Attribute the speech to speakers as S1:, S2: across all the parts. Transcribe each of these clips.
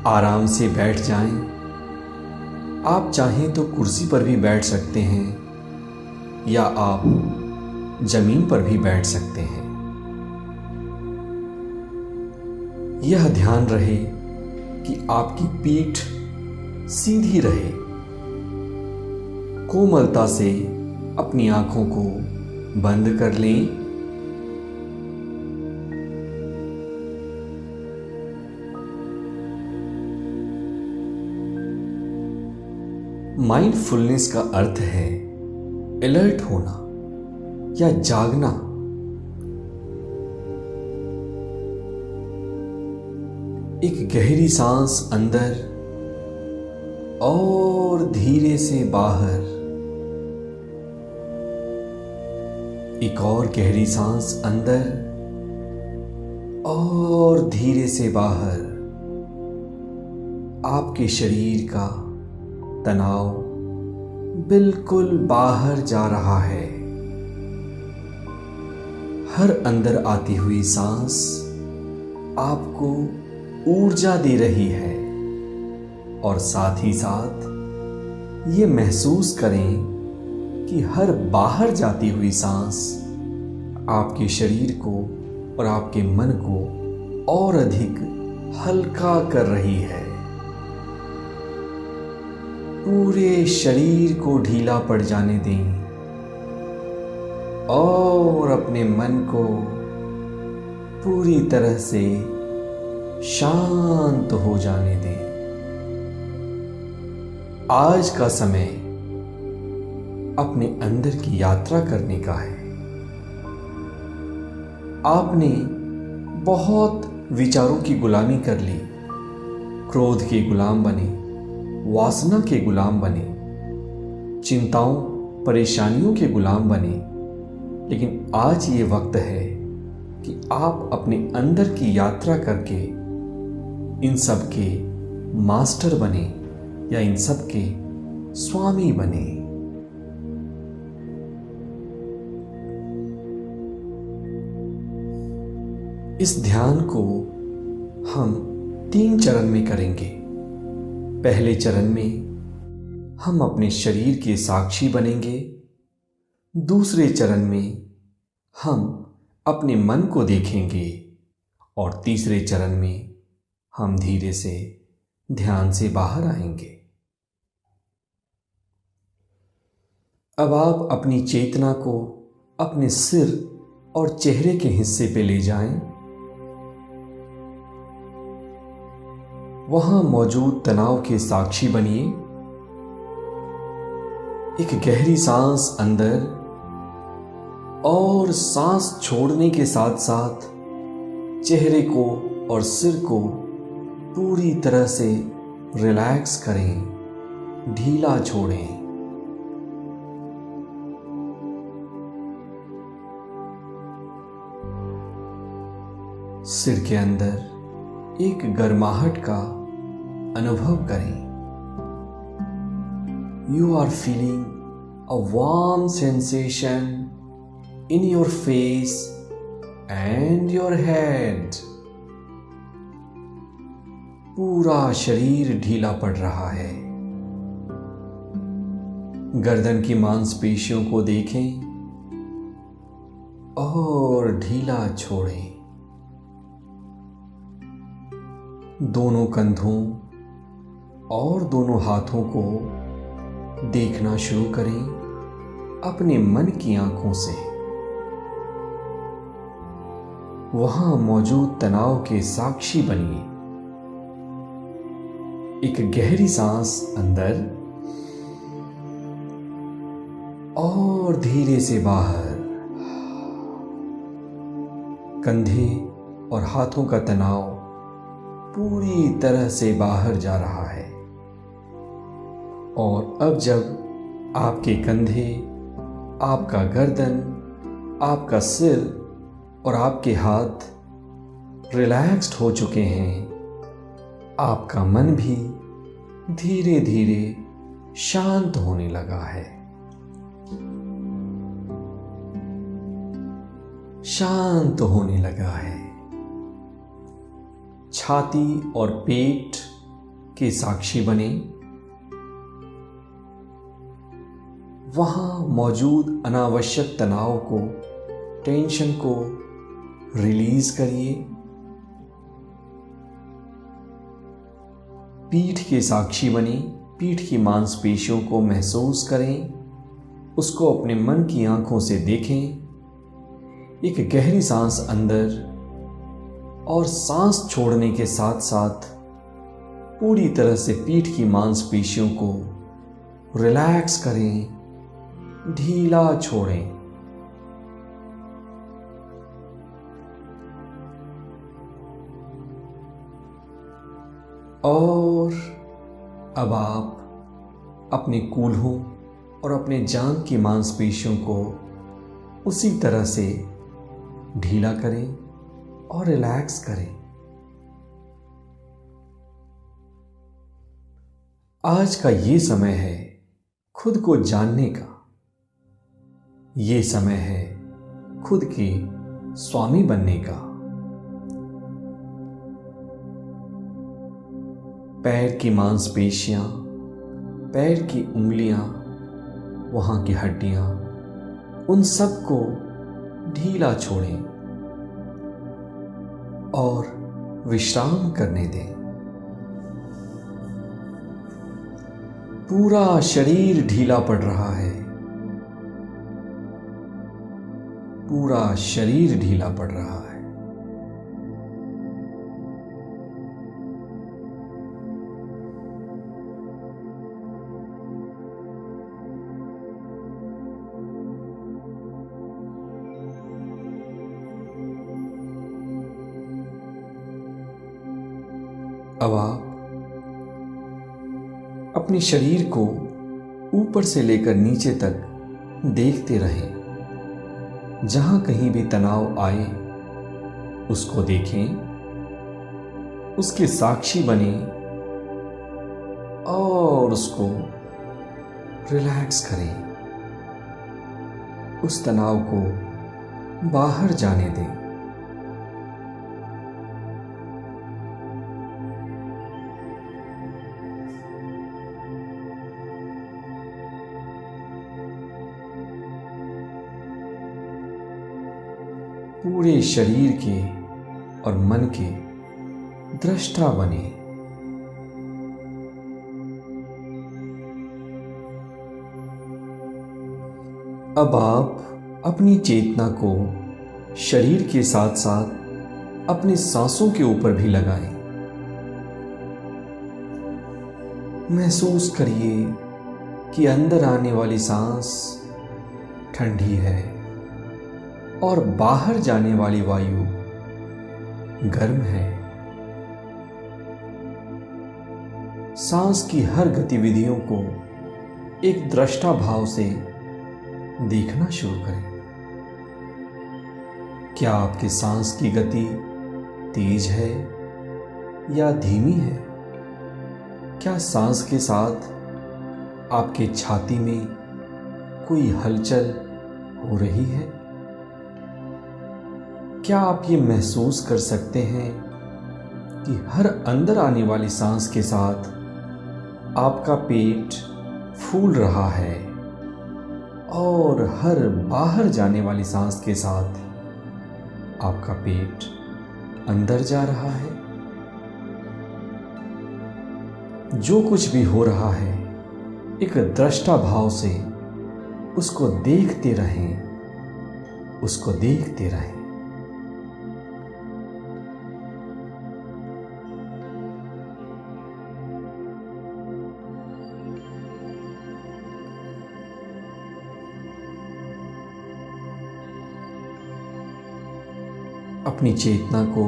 S1: आराम से बैठ जाएं। आप चाहें तो कुर्सी पर भी बैठ सकते हैं या आप जमीन पर भी बैठ सकते हैं। यह ध्यान रहे कि आपकी पीठ सीधी रहे। कोमलता से अपनी आंखों को बंद कर लें। माइंडफुलनेस का अर्थ है अलर्ट होना या जागना। एक गहरी सांस अंदर और धीरे से बाहर। एक और गहरी सांस अंदर और धीरे से बाहर। आपके शरीर का तनाव बिल्कुल बाहर जा रहा है। हर अंदर आती हुई सांस आपको ऊर्जा दे रही है और साथ ही साथ ये महसूस करें कि हर बाहर जाती हुई सांस आपके शरीर को और आपके मन को और अधिक हल्का कर रही है। पूरे शरीर को ढीला पड़ जाने दें और अपने मन को पूरी तरह से शांत हो जाने दें। आज का समय अपने अंदर की यात्रा करने का है। आपने बहुत विचारों की गुलामी कर ली, क्रोध के गुलाम बने, वासना के गुलाम बने, चिंताओं परेशानियों के गुलाम बने। लेकिन आज ये वक्त है कि आप अपने अंदर की यात्रा करके इन सब के मास्टर बने या इन सब के स्वामी बने। इस ध्यान को हम 3 चरण में करेंगे। पहले चरण में हम अपने शरीर के साक्षी बनेंगे। दूसरे चरण में हम अपने मन को देखेंगे और तीसरे चरण में हम धीरे से ध्यान से बाहर आएंगे। अब आप अपनी चेतना को अपने सिर और चेहरे के हिस्से पे ले जाएं। वहां मौजूद तनाव के साक्षी बनिए। एक गहरी सांस अंदर और सांस छोड़ने के साथ साथ चेहरे को और सिर को पूरी तरह से रिलैक्स करें, ढीला छोड़ें। सिर के अंदर एक गर्माहट का अनुभव करें। You are feeling a warm sensation in your face and your head. पूरा शरीर ढीला पड़ रहा है। गर्दन की मांसपेशियों को देखें और ढीला छोड़ें। दोनों कंधों और दोनों हाथों को देखना शुरू करें अपने मन की आंखों से। वहां मौजूद तनाव के साक्षी बनिए। एक गहरी सांस अंदर और धीरे से बाहर। कंधे और हाथों का तनाव पूरी तरह से बाहर जा रहा है। और अब जब आपके कंधे, आपका गर्दन, आपका सिर और आपके हाथ रिलैक्स्ड हो चुके हैं, आपका मन भी धीरे धीरे शांत होने लगा है। शांत होने लगा है। छाती और पेट के साक्षी बने। वहां मौजूद अनावश्यक तनाव को, टेंशन को रिलीज करिए। पीठ के साक्षी बने, पीठ की मांसपेशियों को महसूस करें, उसको अपने मन की आंखों से देखें। एक गहरी सांस अंदर और सांस छोड़ने के साथ साथ पूरी तरह से पीठ की मांसपेशियों को रिलैक्स करें, ढीला छोड़ें। और अब आप अपने कूल्हों और अपने जांघ की मांसपेशियों को उसी तरह से ढीला करें और रिलैक्स करें। आज का ये समय है खुद को जानने का। ये समय है खुद के स्वामी बनने का। पैर की मांसपेशियां, पैर की उंगलियां, वहां की हड्डियां, उन सबको ढीला छोड़ें और विश्राम करने दें। पूरा शरीर ढीला पड़ रहा है, पूरा शरीर ढीला पड़ रहा है। अब आप अपने शरीर को ऊपर से लेकर नीचे तक देखते रहें। जहां कहीं भी तनाव आए उसको देखें, उसके साक्षी बने और उसको रिलैक्स करें। उस तनाव को बाहर जाने दें। पूरे शरीर के और मन के दृष्टा बने। अब आप अपनी चेतना को शरीर के साथ साथ अपनी सांसों के ऊपर भी लगाएं। महसूस करिए कि अंदर आने वाली सांस ठंडी है और बाहर जाने वाली वायु गर्म है। सांस की हर गतिविधियों को एक दृष्टा भाव से देखना शुरू करें। क्या आपके सांस की गति तेज है या धीमी है? क्या सांस के साथ आपके छाती में कोई हलचल हो रही है? क्या आप ये महसूस कर सकते हैं कि हर अंदर आने वाली सांस के साथ आपका पेट फूल रहा है और हर बाहर जाने वाली सांस के साथ आपका पेट अंदर जा रहा है? जो कुछ भी हो रहा है एक दृष्टा भाव से उसको देखते रहें, उसको देखते रहें। अपनी चेतना को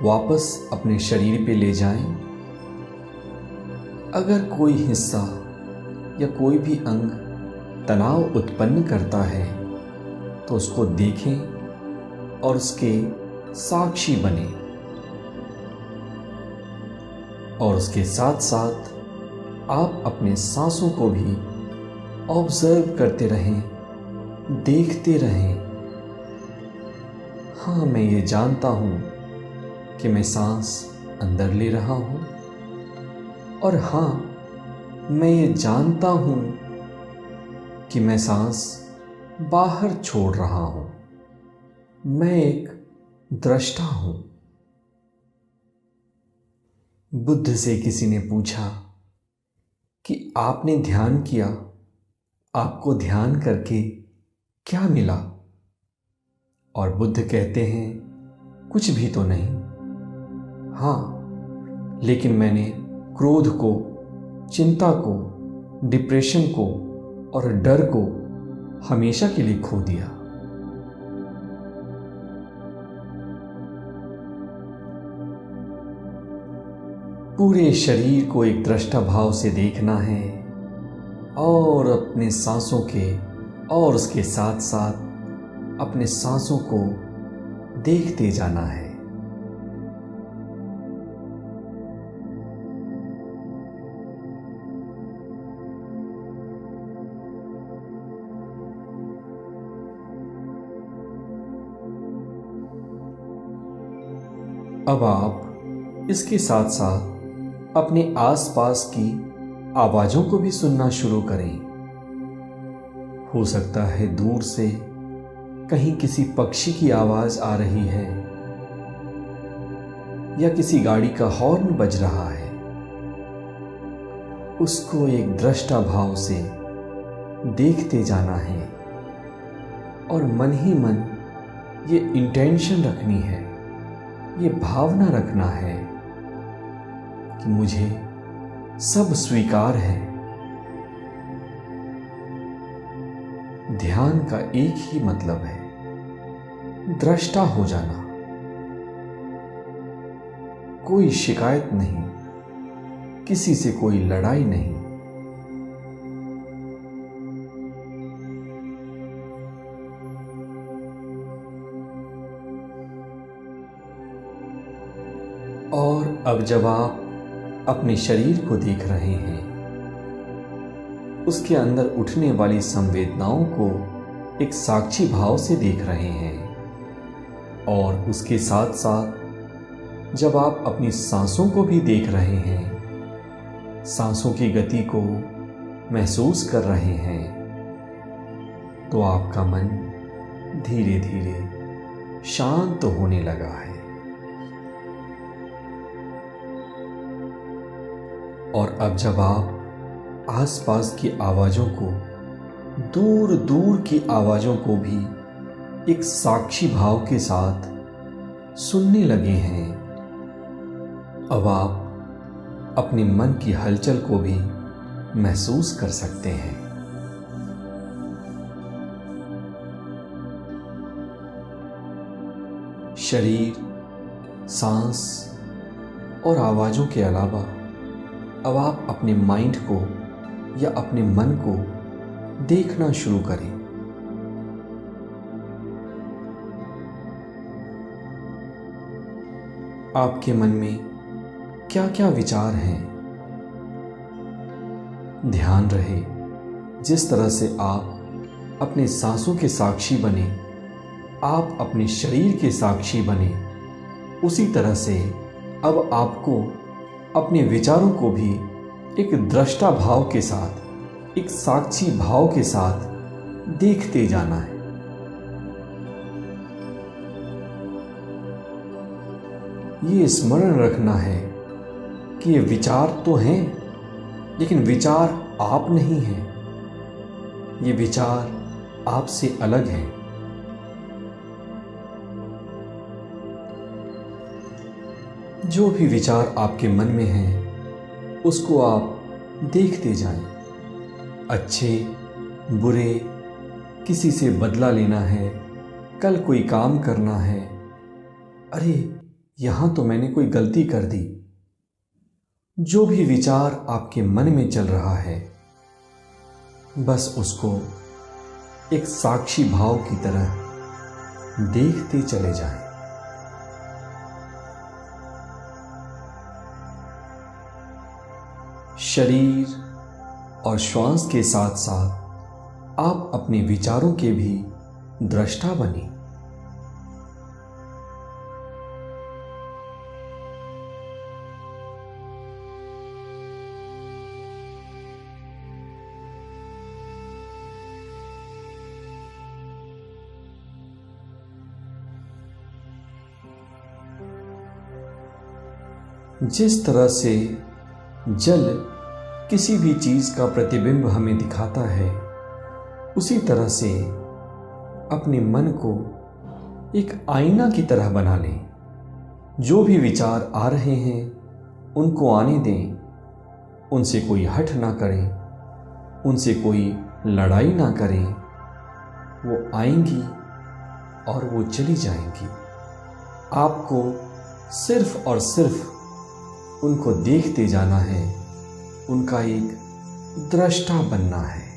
S1: वापस अपने शरीर पे ले जाएं। अगर कोई हिस्सा या कोई भी अंग तनाव उत्पन्न करता है तो उसको देखें और उसके साक्षी बने और उसके साथ साथ आप अपने सांसों को भी ऑब्जर्व करते रहें, देखते रहें। हाँ, मैं ये जानता हूँ कि मैं सांस अंदर ले रहा हूँ और हाँ, मैं ये जानता हूं कि मैं सांस बाहर छोड़ रहा हूं। मैं एक दृष्टा हूं। बुद्ध से किसी ने पूछा कि आपने ध्यान किया, आपको ध्यान करके क्या मिला? और बुद्ध कहते हैं, कुछ भी तो नहीं। हाँ, लेकिन मैंने क्रोध को, चिंता को, डिप्रेशन को और डर को हमेशा के लिए खो दिया। पूरे शरीर को एक दृष्टा भाव से देखना है और अपने सांसों के और उसके साथ साथ अपने सांसों को देखते जाना है। अब आप इसके साथ साथ अपने आसपास की आवाजों को भी सुनना शुरू करें। हो सकता है दूर से कहीं किसी पक्षी की आवाज आ रही है या किसी गाड़ी का हॉर्न बज रहा है। उसको एक दृष्टा भाव से देखते जाना है और मन ही मन ये इंटेंशन रखनी है, ये भावना रखना है कि मुझे सब स्वीकार है। ध्यान का एक ही मतलब है, दृष्टा हो जाना। कोई शिकायत नहीं, किसी से कोई लड़ाई नहीं। और अब जब आप अपने शरीर को देख रहे हैं, उसके अंदर उठने वाली संवेदनाओं को एक साक्षी भाव से देख रहे हैं और उसके साथ साथ जब आप अपनी सांसों को भी देख रहे हैं, सांसों की गति को महसूस कर रहे हैं, तो आपका मन धीरे धीरे शांत होने लगा है। और अब जब आप आसपास की आवाजों को, दूर दूर की आवाजों को भी एक साक्षी भाव के साथ सुनने लगे हैं, अब आप अपने मन की हलचल को भी महसूस कर सकते हैं। शरीर, सांस और आवाजों के अलावा अब आप अपने माइंड को या अपने मन को देखना शुरू करें। आपके मन में क्या क्या विचार हैं? ध्यान रहे, जिस तरह से आप अपने सांसों के साक्षी बने, आप अपने शरीर के साक्षी बने, उसी तरह से अब आपको अपने विचारों को भी एक दृष्टा भाव के साथ, एक साक्षी भाव के साथ देखते जाना है। ये स्मरण रखना है कि ये विचार तो हैं, लेकिन विचार आप नहीं हैं। ये विचार आपसे अलग हैं। जो भी विचार आपके मन में हैं, उसको आप देखते जाएं। अच्छे, बुरे, किसी से बदला लेना है, कल कोई काम करना है, अरे यहां तो मैंने कोई गलती कर दी। जो भी विचार आपके मन में चल रहा है, बस उसको एक साक्षी भाव की तरह देखते चले जाएं। शरीर और श्वास के साथ साथ आप अपने विचारों के भी दृष्टा बने। जिस तरह से जल किसी भी चीज़ का प्रतिबिंब हमें दिखाता है, उसी तरह से अपने मन को एक आईना की तरह बना लें। जो भी विचार आ रहे हैं उनको आने दें, उनसे कोई हठ ना करें, उनसे कोई लड़ाई ना करें। वो आएंगी और वो चली जाएंगी। आपको सिर्फ और सिर्फ उनको देखते जाना है, उनका एक दृष्टा बनना है।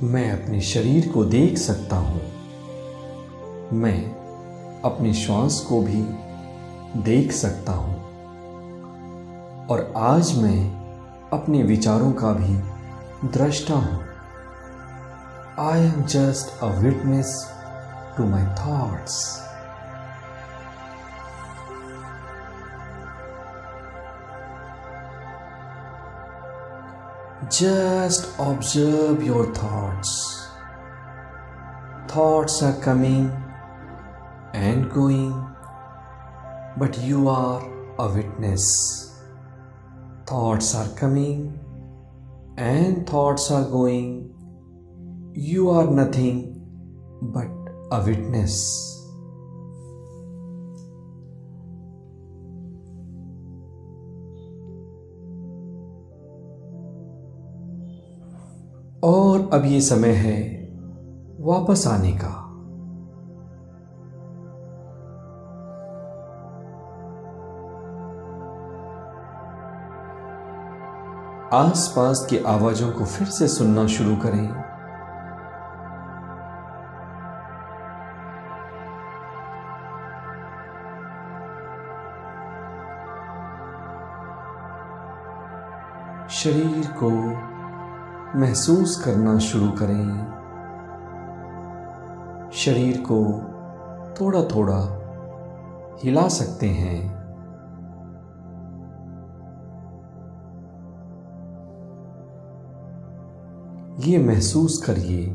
S1: मैं अपने शरीर को देख सकता हूँ। मैं अपने श्वास को भी देख सकता हूँ। और आज मैं अपने विचारों का भी दृष्टा हूँ। I am just a witness to my thoughts. Just observe your thoughts. Thoughts are coming and going, but you are a witness. Thoughts are coming and thoughts are going. You are nothing but a witness. और अब ये समय है वापस आने का। आसपास की आवाजों को फिर से सुनना शुरू करें। शरीर को महसूस करना शुरू करें। शरीर को थोड़ा थोड़ा हिला सकते हैं। ये महसूस करिए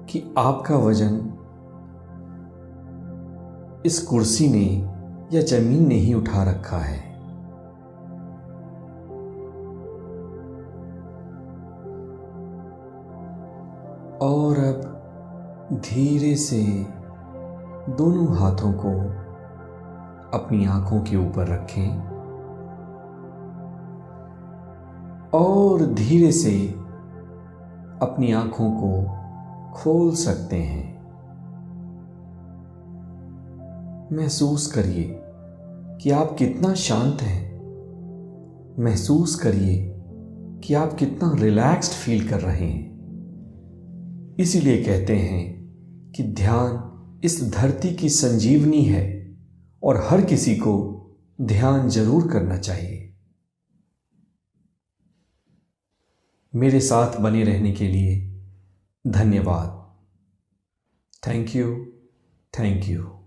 S1: कि आपका वजन इस कुर्सी ने या जमीन ने ही उठा रखा है। और अब धीरे से दोनों हाथों को अपनी आंखों के ऊपर रखें और धीरे से अपनी आंखों को खोल सकते हैं। महसूस करिए कि आप कितना शांत हैं। महसूस करिए कि आप कितना रिलैक्स्ड फील कर रहे हैं। इसीलिए कहते हैं कि ध्यान इस धरती की संजीवनी है और हर किसी को ध्यान जरूर करना चाहिए। मेरे साथ बने रहने के लिए धन्यवाद। Thank you.